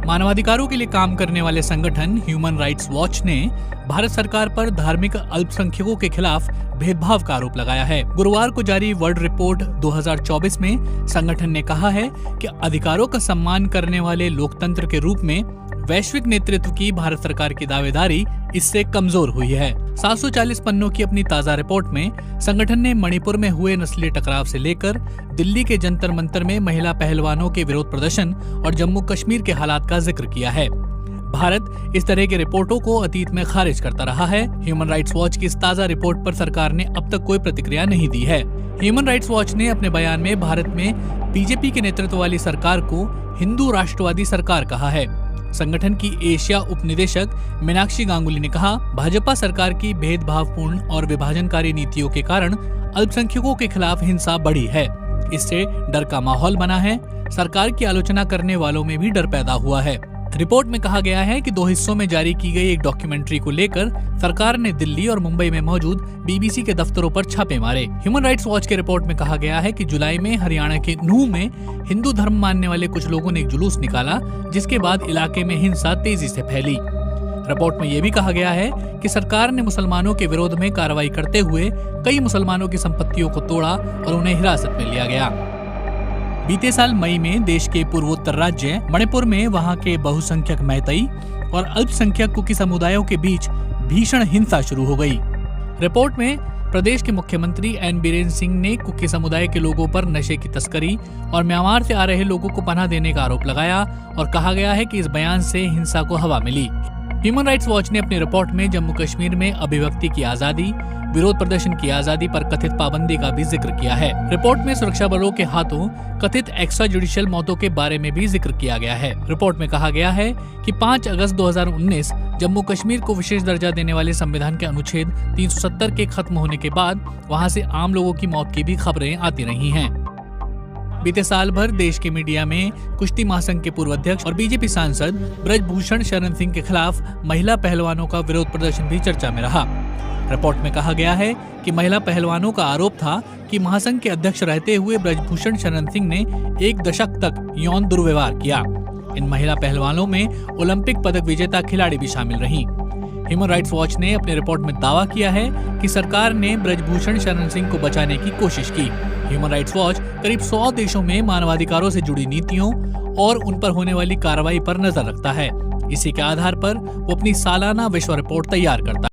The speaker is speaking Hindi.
मानवाधिकारों के लिए काम करने वाले संगठन ह्यूमन राइट्स वॉच ने भारत सरकार पर धार्मिक अल्पसंख्यकों के खिलाफ भेदभाव का आरोप लगाया है। गुरुवार को जारी वर्ल्ड रिपोर्ट 2024 में संगठन ने कहा है कि अधिकारों का सम्मान करने वाले लोकतंत्र के रूप में वैश्विक नेतृत्व की भारत सरकार की दावेदारी इससे कमजोर हुई है। 740 पन्नों की अपनी ताजा रिपोर्ट में संगठन ने मणिपुर में हुए नस्लीय टकराव से लेकर दिल्ली के जंतर मंतर में महिला पहलवानों के विरोध प्रदर्शन और जम्मू कश्मीर के हालात का जिक्र किया है। भारत इस तरह की रिपोर्टों को अतीत में खारिज करता रहा है। ह्यूमन राइट्स वॉच की इस ताजा रिपोर्ट पर सरकार ने अब तक कोई प्रतिक्रिया नहीं दी है। ह्यूमन राइट्स वॉच ने अपने बयान में भारत में बीजेपी के नेतृत्व वाली सरकार को हिंदू राष्ट्रवादी सरकार कहा है। संगठन की एशिया उपनिदेशक मीनाक्षी गांगुली ने कहा, भाजपा सरकार की भेदभावपूर्ण और विभाजनकारी नीतियों के कारण अल्पसंख्यकों के खिलाफ हिंसा बढ़ी है। इससे डर का माहौल बना है। सरकार की आलोचना करने वालों में भी डर पैदा हुआ है। रिपोर्ट में कहा गया है कि 2 हिस्सों में जारी की गई एक डॉक्यूमेंट्री को लेकर सरकार ने दिल्ली और मुंबई में मौजूद बीबीसी के दफ्तरों पर छापे मारे। ह्यूमन राइट्स वॉच के रिपोर्ट में कहा गया है कि जुलाई में हरियाणा के नूंह में हिंदू धर्म मानने वाले कुछ लोगों ने एक जुलूस निकाला, जिसके बाद इलाके में हिंसा तेजी से फैली। रिपोर्ट में यह भी कहा गया है कि सरकार ने मुसलमानों के विरोध में कार्रवाई करते हुए कई मुसलमानों की संपत्तियों को तोड़ा और उन्हें हिरासत में लिया गया। बीते साल मई में देश के पूर्वोत्तर राज्य मणिपुर में वहां के बहुसंख्यक मैतई और अल्पसंख्यक कुकी समुदायों के बीच भीषण हिंसा शुरू हो गई। रिपोर्ट में प्रदेश के मुख्यमंत्री एन बीरेन सिंह ने कुकी समुदाय के लोगों पर नशे की तस्करी और म्यांमार से आ रहे लोगों को पनाह देने का आरोप लगाया और कहा गया है कि इस बयान से हिंसा को हवा मिली। ह्यूमन राइट्स वॉच ने अपनी रिपोर्ट में जम्मू कश्मीर में अभिव्यक्ति की आजादी, विरोध प्रदर्शन की आजादी पर कथित पाबंदी का भी जिक्र किया है। रिपोर्ट में सुरक्षा बलों के हाथों कथित एक्स्ट्रा जुडिशियल मौतों के बारे में भी जिक्र किया गया है। रिपोर्ट में कहा गया है कि 5 अगस्त 2019 जम्मू कश्मीर को विशेष दर्जा देने वाले संविधान के अनुच्छेद 370 के खत्म होने के बाद वहां से आम लोगों की मौत की भी खबरें आती रही हैं। बीते साल भर देश के मीडिया में कुश्ती महासंघ के पूर्व अध्यक्ष और बीजेपी सांसद ब्रजभूषण शरण सिंह के खिलाफ महिला पहलवानों का विरोध प्रदर्शन भी चर्चा में रहा। रिपोर्ट में कहा गया है कि महिला पहलवानों का आरोप था कि महासंघ के अध्यक्ष रहते हुए ब्रजभूषण शरण सिंह ने 1 दशक तक यौन दुर्व्यवहार किया। इन महिला पहलवानों में ओलंपिक पदक विजेता खिलाड़ी भी शामिल रहीं। ह्यूमन राइट्स वॉच ने अपने रिपोर्ट में दावा किया है कि सरकार ने ब्रजभूषण शरण सिंह को बचाने की कोशिश की। ह्यूमन राइट्स वॉच करीब 100 देशों में मानवाधिकारों से जुड़ी नीतियों और उन पर होने वाली कार्रवाई पर नजर रखता है। इसी के आधार पर वो अपनी सालाना विश्व रिपोर्ट तैयार करता है।